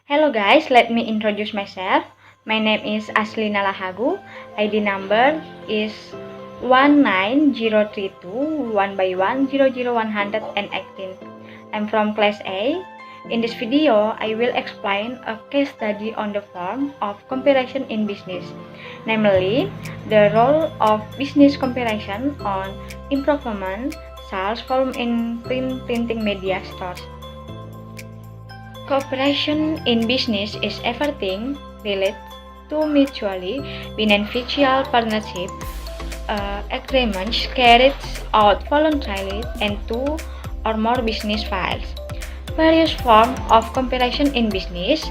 Hello guys, let me introduce myself. My name is Aslina Lahagu. ID number is 19032 1 by 100 118. I'm from class A. In this video, I will explain a case study on the form of comparison in business, namely the role of business comparison on improvement sales volume in printing media stores. Cooperation in business is everything related to mutually beneficial partnership agreements carried out voluntarily and two or more business files. Various forms of cooperation in business.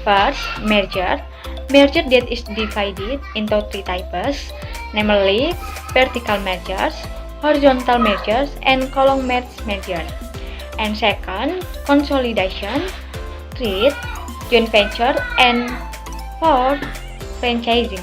First, merger. Merger that is divided into three types, namely vertical mergers, horizontal mergers, and column mergers. And second, consolidation, trade, joint venture, and fourth, franchising.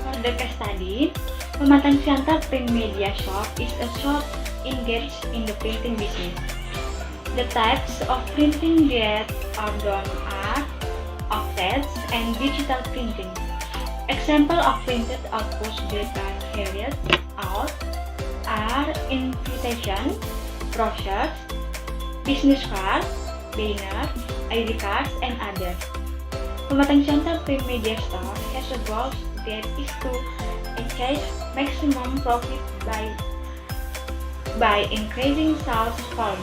For the case study, Pematang Siantar Print Media Shop is a shop engaged in the printing business. The types of printing that are done are offsets and digital printing. Example of printed outputs that are carried out are invitation, brochures, business cards, banners, ID cards, and others. Pematang Siantar Print Media Store has a goal that is to achieve maximum profit by increasing sales volume.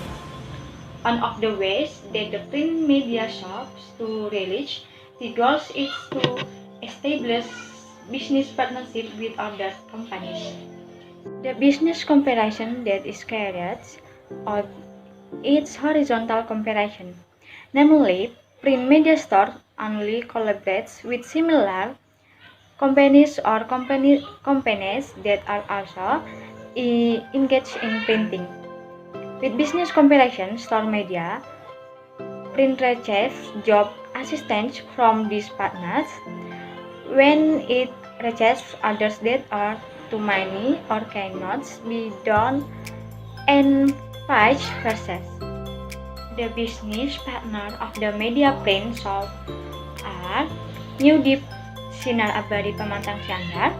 One of the ways that the print media shops to reach the goals is to establish business partnership with other companies. The business comparison that is carried out is horizontal comparison, namely print media store only collaborates with similar companies or companies that are also engaged in printing. With business comparison, store media print receives job assistance from these partners when it receives others that are too many or cannot be done, and vice versa. The business partner of the media print shop are New Deep Sinar Abadi Pematang Siantar,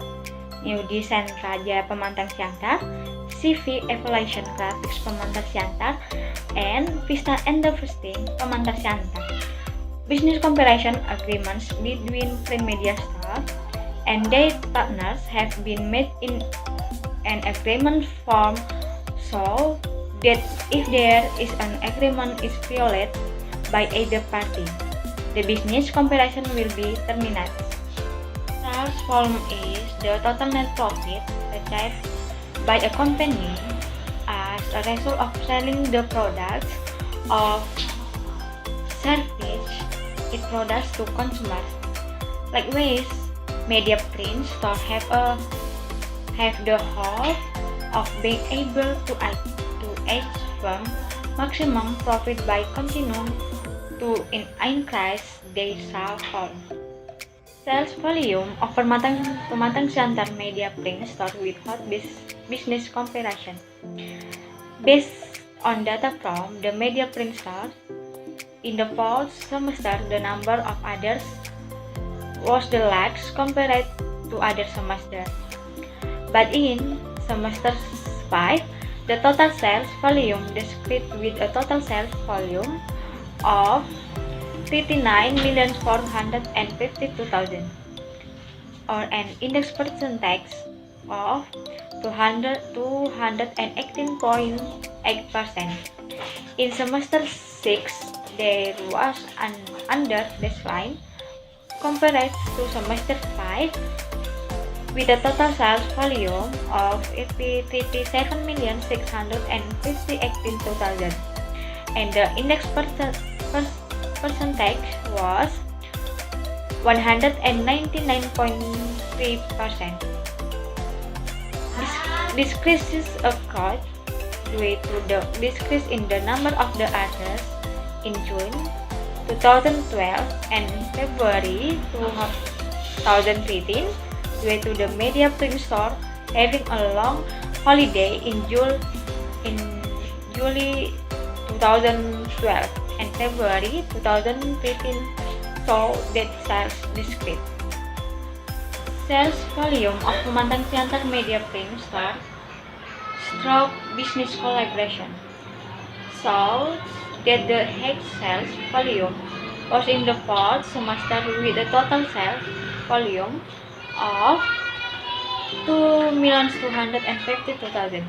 New Design Raja Pematang Siantar, CV Evaluation Graphics Pematang Siantar, and Vista Investing Pematang Siantar. Business comparison agreements between print media store and their partners have been made in an agreement form so that if there is an agreement is violated by either party, the business comparison will be terminated. Sales volume is the total net profit achieved by a company as a result of selling the products or service it products to consumers. Likewise, media print stores have the hope of being able to achieve maximum profit by continuing to increase their sales volume. Sales volume of pematang siantar media print start with hot business comparison. Based on data from the media print start, in the fall semester the number of others was the largest compared to other semester. But in semester 5, the total sales volume described with a total sales volume of 39,452,000 or an index percentage of 218.8%. In semester 6, there was an under decline compared to semester 5 with a total sales volume of 57,618,000 and the index percentage was 199.3%. This decrease occurred due to the decrease in the number of the others in June 2012 and February 2013 due to the media print store having a long holiday in July 2012 and February 2013, so that sales decreased. Sales volume of Pemantang Siantar media print store stroke business collaboration shows that the head sales volume was in the fourth semester with a total sales volume of 2,252,000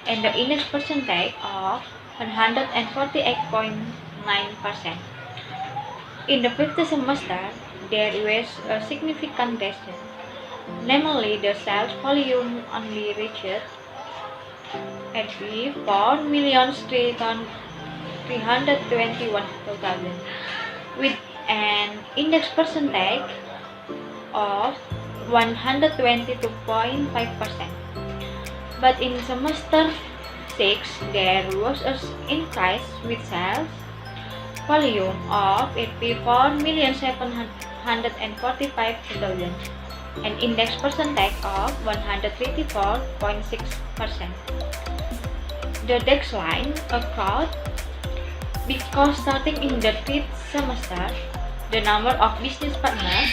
and the index percentage of 148.9%. In the fifth semester, there was a significant decline, namely the sales volume only reached 4,321,000 with an index percentage of 122.5%. But in semester 6, there was an increase with sales volume of 84,745,000, an index percentage of 134.6%. The decline occurred because starting in the fifth semester, the number of business partners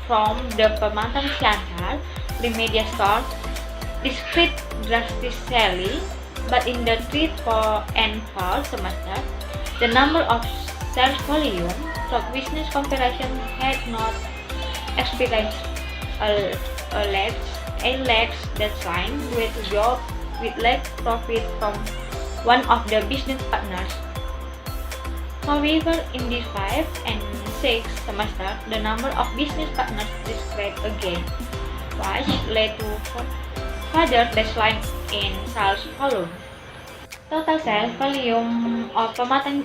from the Pemantang Siantar media store decreased drastically, but in the third and fourth semester, the number of sales volume from business comparison had not experienced a large decline with less profit from one of the business partners. However, in the 5th and 6th semester, the number of business partners decreased again, which led to further decline in sales volume. Total sales volume of Pemantang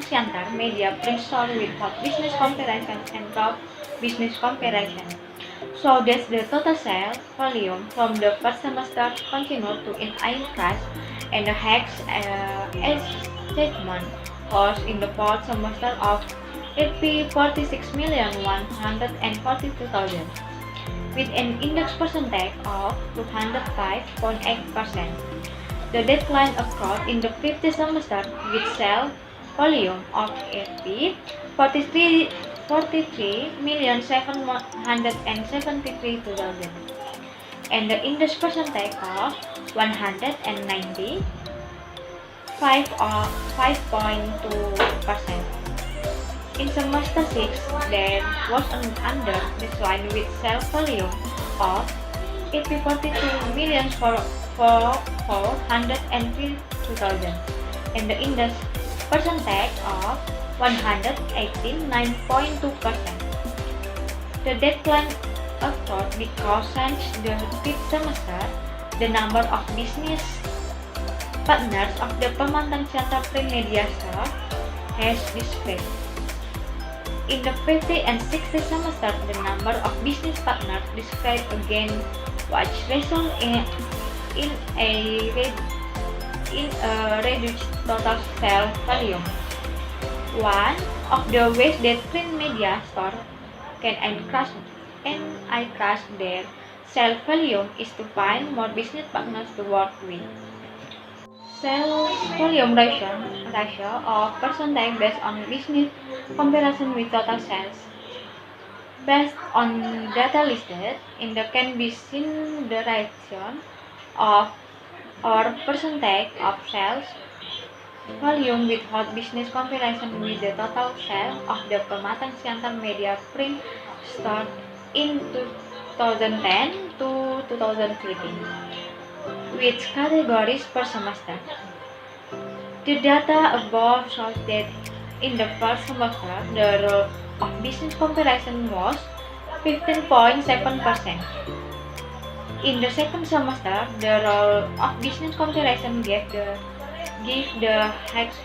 Siantar media print store with hot business comparison and top business comparison. So that the total sales volume from the first semester continued to increase and the HEX statement was in the fourth semester of 46,142,000 with an index percentage of 205.8%. The decline occurred in the fifth semester with sales volume of 43,773,000 and the index percentage of 195.2%. In semester 6, there was an under decline with sales volume of 42,402,000 and the index percentage of 189.2%. The decline occurred because since the fifth semester, the number of business partners of the Pemantang Siantar print media store has decreased. In the 50th and 60th semester, the number of business partners decreased again, which resulted in a reduced total sales volume. One of the ways that print media store can increase their sales volume is to find more business partners to work with. Sales volume ratio of percentage based on business comparison with total sales. Based on data listed in the can be seen the ratio of or percentage of sales volume without business comparison with the total sale of the Pematang Siantar Media Print store in 2010 to 2013, with categories per semester. The data above shows that in the first semester, the role of business comparison was 15.7%. In the second semester, the role of business comparison gave the highest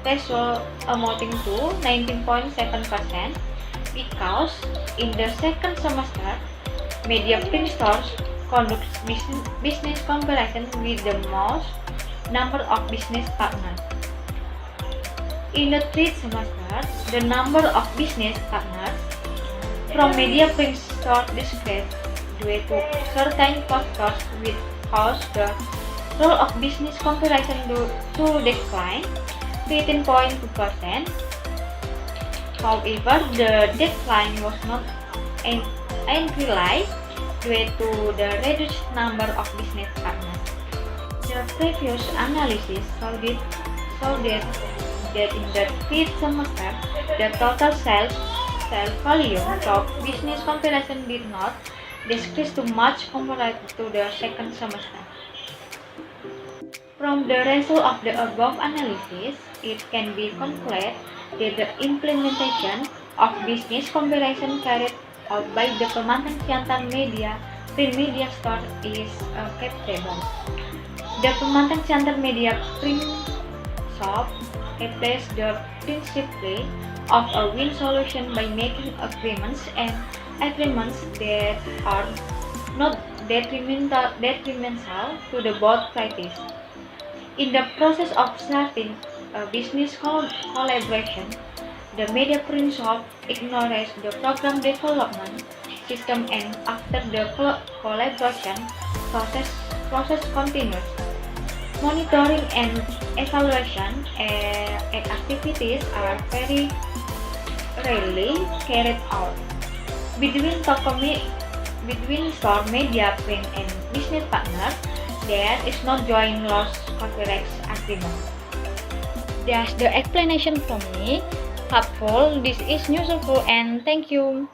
ratio amounting to 19.7% because in the second semester, media print stores conduct business comparison with the most number of business partners. In the third semester, the number of business partners from media print store decreased due to certain factors which caused the role of business comparison to decline 13.2%. However, the decline was not entirely due to the reduced number of business partners. The previous analysis showed that in the fifth semester, the total sales volume of business comparison did not decrease too much compared to the second semester. From the result of the above analysis, it can be concluded that the implementation of business comparison carried out by the Pematang Siantar print media store is acceptable. The Pematang Siantar Media Print Shop applies the principle of a win solution by making agreements that are not detrimental to the both parties. In the process of starting a business collaboration, the media print shop ignores the program development system, and after the collaboration process continues. Monitoring and evaluation activities are very rarely carried out. Between store media print and business partners, there is no joint loss coverage agreement. That's the explanation from me. Helpful, this is useful, and thank you.